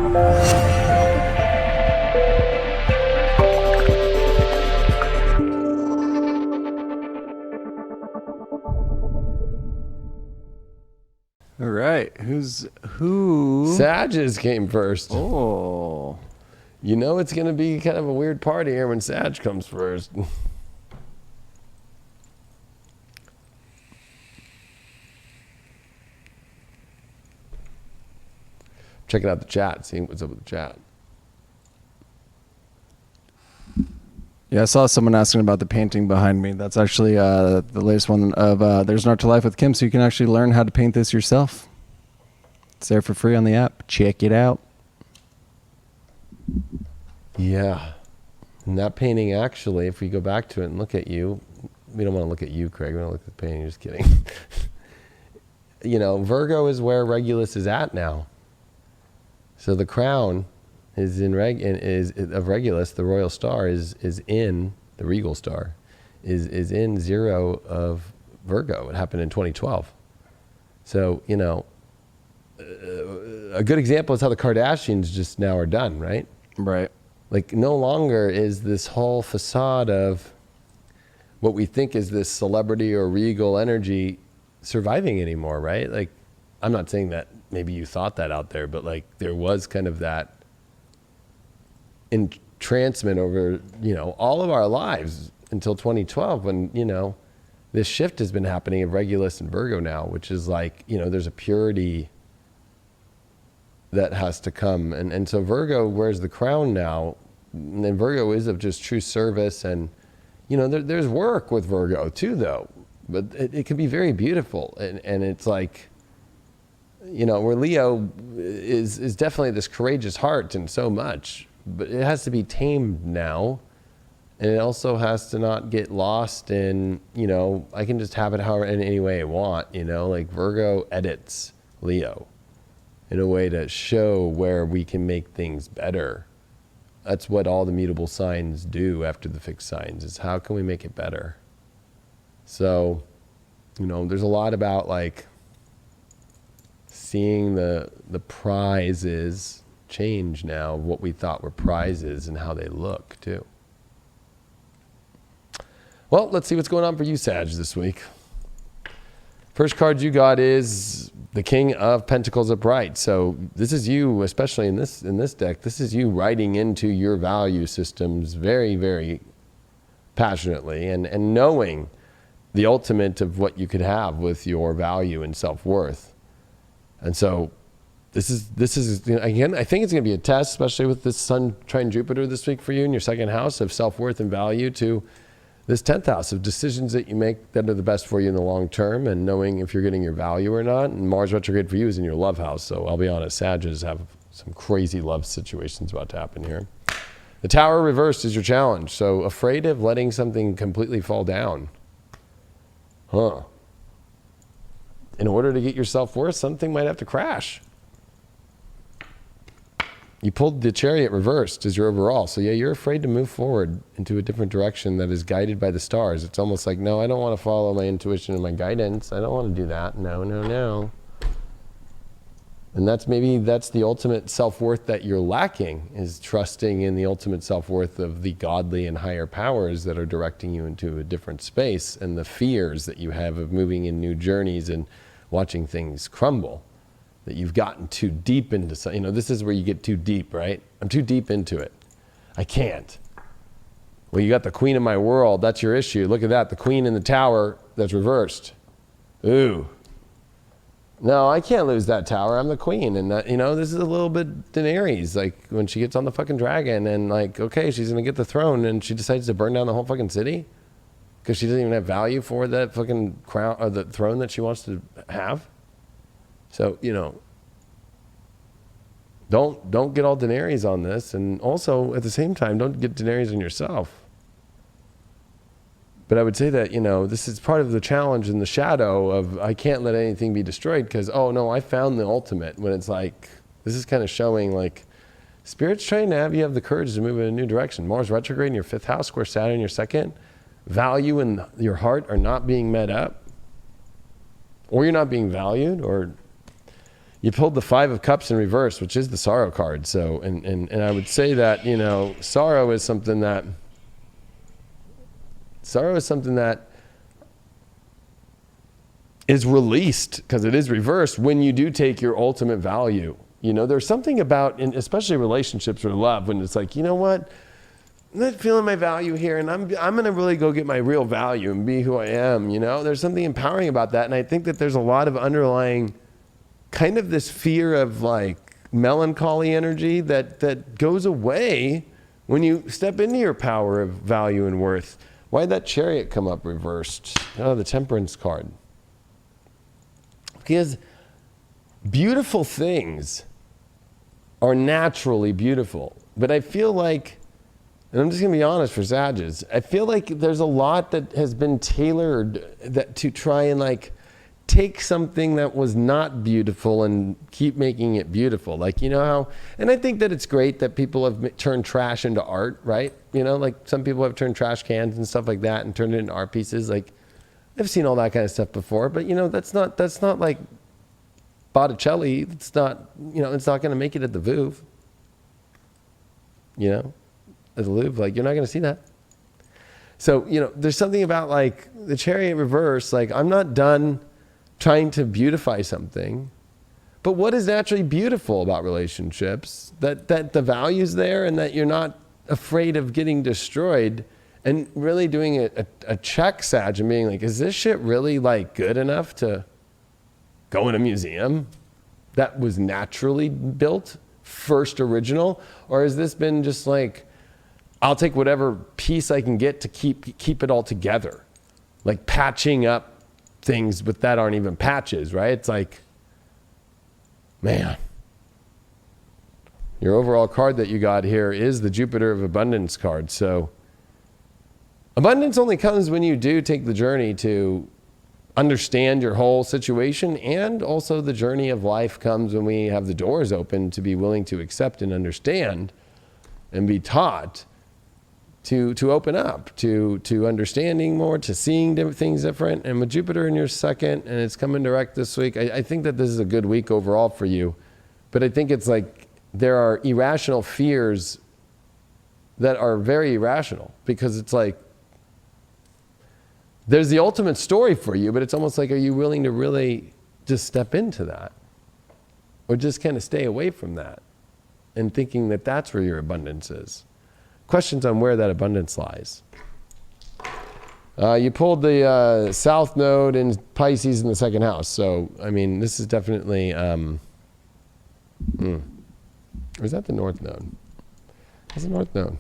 All right, who? Sages came first. Oh, You know it's going to be kind of a weird party here when Sag comes first. Checking out the chat, seeing what's up with the chat. yeah, I saw someone asking about the painting behind me. That's actually the latest one of There's an Art to Life with Kim, so you can actually learn how to paint this yourself. It's there for free on the app. Check it out. Yeah. And that painting, actually, if we go back to it and look at you, we don't want to look at you, Craig. We want to look at the painting. Just kidding. You know, Virgo is where Regulus is at now. So the crown is in of Regulus. The royal star is in the regal star, is in 0 of Virgo. It happened in 2012. So, you know, a good example is how the Kardashians just now are done, right? Right. Like, no longer is this whole facade of what we think is this celebrity or regal energy surviving anymore, right? Like, I'm not saying that maybe you thought that out there, but like there was kind of that entrancement over, you know, all of our lives until 2012 when, you know, this shift has been happening of Regulus and Virgo now, which is like, you know, there's a purity that has to come. And so Virgo wears the crown now, and Virgo is of just true service. And, you know, there's work with Virgo too, though, but it can be very beautiful. And it's like, you know, where Leo is definitely this courageous heart and so much, but it has to be tamed now. And it also has to not get lost in, you know, I can just have it however in any way I want, you know, like Virgo edits Leo in a way to show where we can make things better. That's what all the mutable signs do after the fixed signs, is how can we make it better? So, you know, there's a lot about like seeing the prizes change now, of what we thought were prizes and how they look too. Well, let's see what's going on for you, Sag, this week. First card you got is the King of Pentacles upright. So this is you, especially in this deck, this is you writing into your value systems very, very passionately and knowing the ultimate of what you could have with your value and self-worth. And so this is you know, again, I think it's going to be a test, especially with this Sun trine Jupiter this week for you in your second house of self-worth and value, to this 10th house of decisions that you make that are the best for you in the long term, and knowing if you're getting your value or not. And Mars retrograde for you is in your love house. So I'll be honest, Sages have some crazy love situations about to happen here. The Tower reversed is your challenge. So afraid of letting something completely fall down. Huh. In order to get your self-worth, something might have to crash. You pulled the Chariot reversed as your overall. So yeah, you're afraid to move forward into a different direction that is guided by the stars. It's almost like, no, I don't want to follow my intuition and my guidance. I don't want to do that. No, no, no. And that's the ultimate self-worth that you're lacking, is trusting in the ultimate self-worth of the godly and higher powers that are directing you into a different space, and the fears that you have of moving in new journeys and watching things crumble. That you've gotten too deep into, you know, this is where you get too deep, right? I'm too deep into it. I can't. Well, you got the queen of my world. That's your issue. Look at that. The queen in the tower that's reversed. Ooh. No, I can't lose that tower. I'm the queen. And, you know, this is a little bit in Aries. Like when she gets on the fucking dragon and like, okay, she's going to get the throne and she decides to burn down the whole fucking city because she doesn't even have value for that fucking crown or the throne that she wants to have. So, you know, don't get all Daenerys on this, and also at the same time, don't get Daenerys on yourself. But I would say that, you know, this is part of the challenge in the shadow of I can't let anything be destroyed because, oh no, I found the ultimate, when it's like, this is kind of showing like Spirit's trying to have you have the courage to move in a new direction. Mars retrograde in your 5th house, square Saturn in your 2nd. Value and your heart are not being met up, or you're not being valued, or You pulled the Five of Cups in reverse, which is the sorrow card. So, and I would say that, you know, sorrow is something that is released, because it is reversed, when you do take your ultimate value. You know, there's something about, in especially relationships or love, when it's like, you know what, I'm not feeling my value here, and I'm going to really go get my real value and be who I am. You know, there's something empowering about that. And I think that there's a lot of underlying kind of this fear of like melancholy energy that goes away when you step into your power of value and worth. Why did that Chariot come up reversed? Oh, the Temperance card. Because beautiful things are naturally beautiful. But I feel like, and I'm just going to be honest for Sagittarius, I feel like there's a lot that has been tailored that to try and like take something that was not beautiful and keep making it beautiful. Like, you know how, and I think that it's great that people have turned trash into art, right? You know, like some people have turned trash cans and stuff like that and turned it into art pieces. Like, I've seen all that kind of stuff before, but you know, that's not like Botticelli. It's not, you know, it's not going to make it at the Louvre. You know, at the Louvre, like you're not going to see that. So, you know, there's something about like the Chariot reverse, like I'm not done trying to beautify something, but what is naturally beautiful about relationships, that the value's there and that you're not afraid of getting destroyed, and really doing a check, Sag, and being like, is this shit really like good enough to go in a museum that was naturally built, first original? Or has this been just like, I'll take whatever piece I can get to keep it all together, like patching up things but that aren't even patches, right? It's like, man, your overall card that you got here is the Jupiter of Abundance card. So abundance only comes when you do take the journey to understand your whole situation, and also the journey of life comes when we have the doors open to be willing to accept and understand and be taught to open up to understanding more, to seeing things different. And with Jupiter in your second, and it's coming direct this week, I think that this is a good week overall for you. But I think it's like there are irrational fears that are very irrational, because it's like there's the ultimate story for you, but it's almost like, are you willing to really just step into that, or just kind of stay away from that and thinking that that's where your abundance is? Questions on where that abundance lies. You pulled the South Node in Pisces in the second house. So, I mean, this is definitely, or is that the North Node? That's the North Node.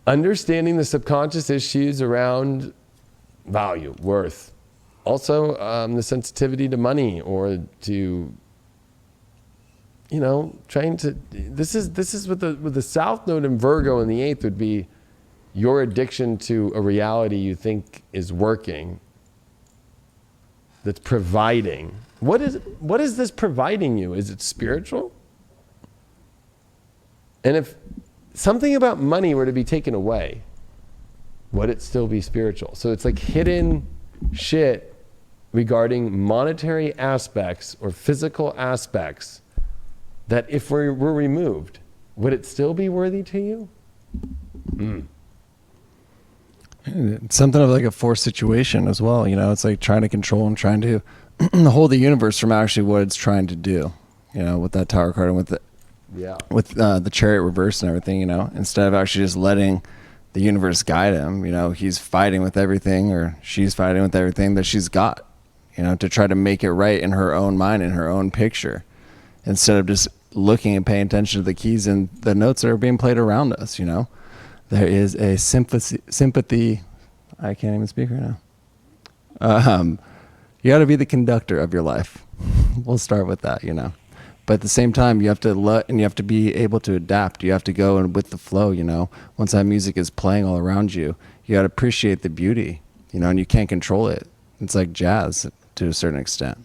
Understanding the subconscious issues around value, worth. Also, the sensitivity to money, or to, you know, trying to, this is with the South Node in Virgo in the 8th would be your addiction to a reality you think is working, that's providing. What is this providing you? Is it spiritual? And if something about money were to be taken away, would it still be spiritual? So it's like hidden shit regarding monetary aspects or physical aspects that if were removed, would it still be worthy to you? It's something of like a forced situation as well. You know, it's like trying to control and trying to hold the universe from actually what it's trying to do. You know, with that Tower card and with the Chariot reverse and everything. You know, instead of actually just letting the universe guide him, you know, he's fighting with everything, or she's fighting with everything that she's got. You know, to try to make it right in her own mind, in her own picture, instead of just looking and paying attention to the keys and the notes that are being played around us. You know, there is a sympathy. I can't even speak right now. You got to be the conductor of your life. We'll start with that, you know. But at the same time, you have to and you have to be able to adapt. You have to go and with the flow, you know. Once that music is playing all around you, you got to appreciate the beauty, you know, and you can't control it. It's like jazz to a certain extent.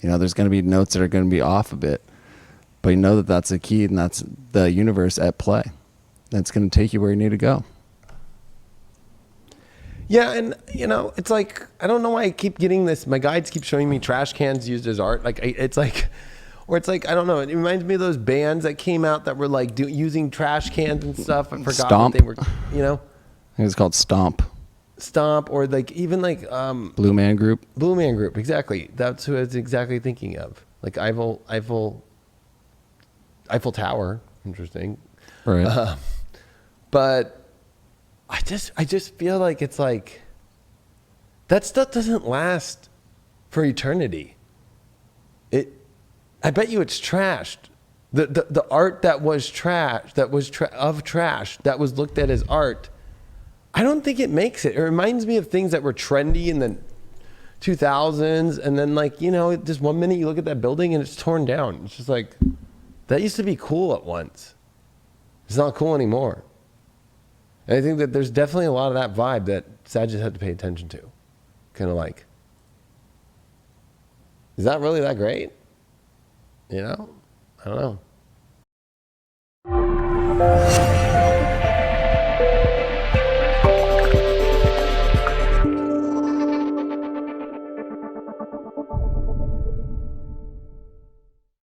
You know, there's going to be notes that are going to be off a bit, but you know that that's a key, and that's the universe at play. That's going to take you where you need to go. Yeah, and you know, it's like I don't know why I keep getting this. My guides keep showing me trash cans used as art. Like it's like, or it's like I don't know. It reminds me of those bands that came out that were like using trash cans and stuff. I forgot Stomp. what they were. You know, I think it's called Stomp. Stomp or like even like Blue Man Group. Blue Man Group. Exactly. That's who I was exactly thinking of. Like Eiffel Tower. Interesting. Right. But I just feel like it's like that stuff doesn't last for eternity. I bet you it's trashed. The art that was trash, that was trash, that was looked at as art, I don't think it makes it. It reminds me of things that were trendy in the 2000s, and then like, you know, just one minute you look at that building and it's torn down. It's just like, that used to be cool at once. It's not cool anymore. And I think that there's definitely a lot of that vibe that Sagittarius had to pay attention to. Kind of like, is that really that great? You know? I don't know.